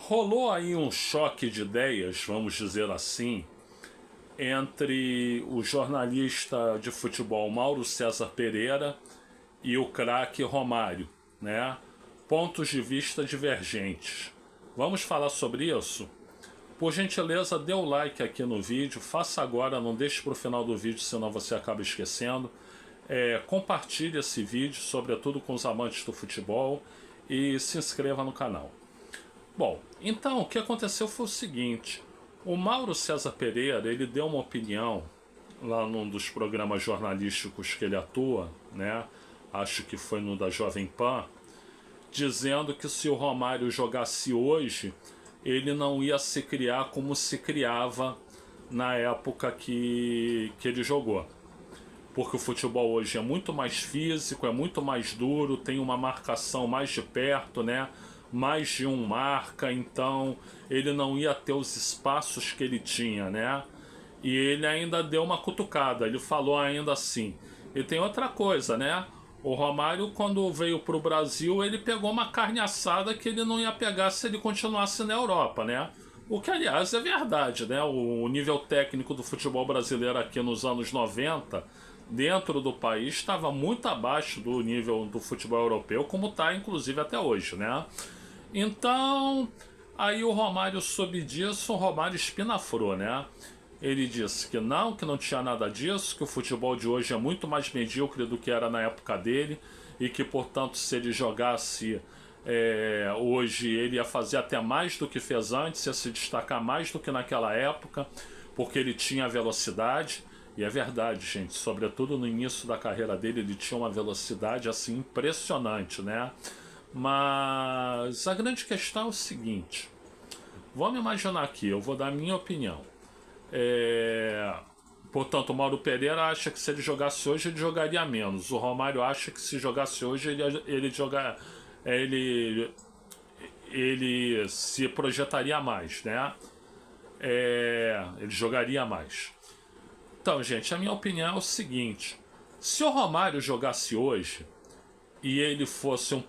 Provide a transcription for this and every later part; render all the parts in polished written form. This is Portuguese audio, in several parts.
Rolou aí um choque de ideias, vamos dizer assim, entre o jornalista de futebol Mauro César Pereira e o craque Romário, né? Pontos de vista divergentes. Vamos falar sobre isso? Por gentileza, dê o like aqui no vídeo, faça agora, não deixe para o final do vídeo, senão você acaba esquecendo. Compartilhe esse vídeo, sobretudo com os amantes do futebol, e se inscreva no canal. Bom, então o que aconteceu foi o seguinte: o Mauro César Pereira, ele deu uma opinião lá num dos programas jornalísticos que ele atua, né? Acho que foi no da Jovem Pan, dizendo que se o Romário jogasse hoje, ele não ia se criar como se criava na época que ele jogou. Porque o futebol hoje é muito mais físico, é muito mais duro, tem uma marcação mais de perto, né? Mais de um marca, então ele não ia ter os espaços que ele tinha, né? E ele ainda deu uma cutucada, ele falou ainda assim. E tem outra coisa, né? O Romário, quando veio para o Brasil, ele pegou uma carne assada que ele não ia pegar se ele continuasse na Europa, né? O que, aliás, é verdade, né? O nível técnico do futebol brasileiro aqui nos anos 90, dentro do país, estava muito abaixo do nível do futebol europeu, como está, inclusive, até hoje, né? Então, aí o Romário soube disso, o Romário espinafrou, né? Ele disse que não tinha nada disso, que o futebol de hoje é muito mais medíocre do que era na época dele, e que, portanto, se ele jogasse hoje, ele ia fazer até mais do que fez antes, ia se destacar mais do que naquela época, porque ele tinha velocidade. E é verdade, gente, sobretudo no início da carreira dele, ele tinha uma velocidade assim impressionante, né? Mas a grande questão é o seguinte: vamos imaginar aqui, eu vou dar a minha opinião. Portanto, o Mauro Pereira acha que se ele jogasse hoje, ele jogaria menos. O Romário acha que se jogasse hoje, ele se projetaria mais, né? Ele jogaria mais. Então, gente, a minha opinião é o seguinte: se o Romário jogasse hoje e ele fosse um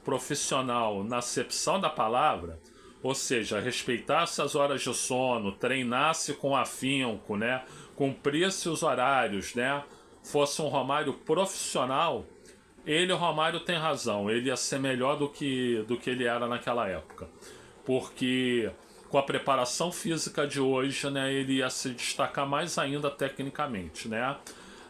profissional na acepção da palavra, ou seja, respeitasse as horas de sono, treinasse com afinco, né, cumprisse os horários, né, fosse um Romário profissional, o Romário tem razão, ele ia ser melhor do que ele era naquela época. Porque com a preparação física de hoje, né, ele ia se destacar mais ainda tecnicamente, né?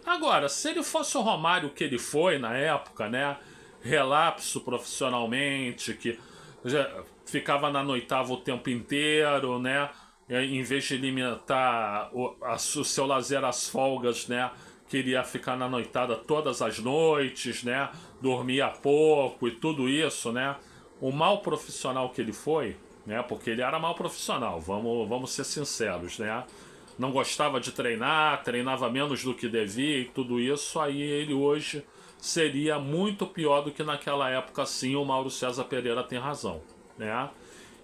Agora, se ele fosse o Romário que ele foi na época, né, relapso profissionalmente, que já ficava na noitava o tempo inteiro, né, em vez de limitar o seu lazer às folgas, né, queria ficar na noitada todas as noites, né, dormia pouco e tudo isso, né, o mal profissional que ele foi, né, porque ele era mal profissional, vamos ser sinceros, né, não gostava de treinar, treinava menos do que devia e tudo isso, aí ele hoje seria muito pior do que naquela época. Sim, o Mauro César Pereira tem razão, né?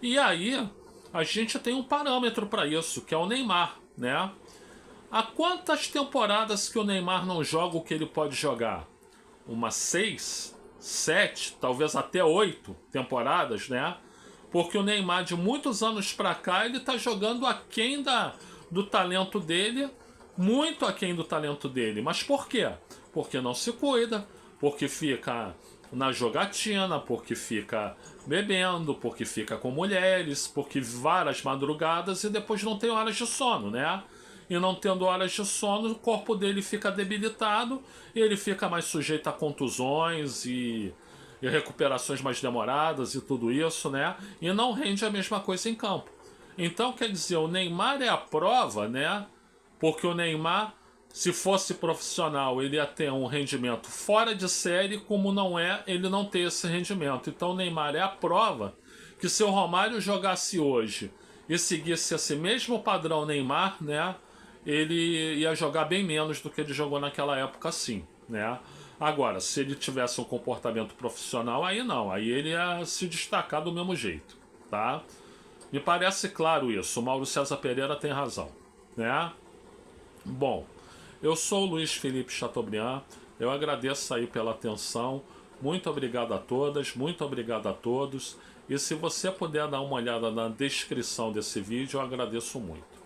E aí a gente tem um parâmetro para isso, que é o Neymar, né? Há quantas temporadas que o Neymar não joga o que ele pode jogar? Umas 6, 7, talvez até 8 temporadas, né? Porque o Neymar, de muitos anos para cá, ele tá jogando aquém do talento dele, muito aquém do talento dele. Mas por quê? Porque não se cuida, porque fica na jogatina, porque fica bebendo, porque fica com mulheres, porque várias madrugadas e depois não tem horas de sono, né? E não tendo horas de sono, o corpo dele fica debilitado, e ele fica mais sujeito a contusões e recuperações mais demoradas e tudo isso, né? E não rende a mesma coisa em campo. Então, quer dizer, o Neymar é a prova, né? Porque o Neymar, se fosse profissional, ele ia ter um rendimento fora de série, como não é, ele não ter esse rendimento. Então o Neymar é a prova que se o Romário jogasse hoje e seguisse esse mesmo padrão Neymar, né, ele ia jogar bem menos do que ele jogou naquela época, sim, né? Agora, se ele tivesse um comportamento profissional, aí não, aí ele ia se destacar do mesmo jeito, tá? Me parece claro isso, o Mauro César Pereira tem razão, né? Bom, eu sou o Luiz Felipe Chateaubriand, eu agradeço aí pela atenção, muito obrigado a todas, muito obrigado a todos, E se você puder dar uma olhada na descrição desse vídeo, eu agradeço muito.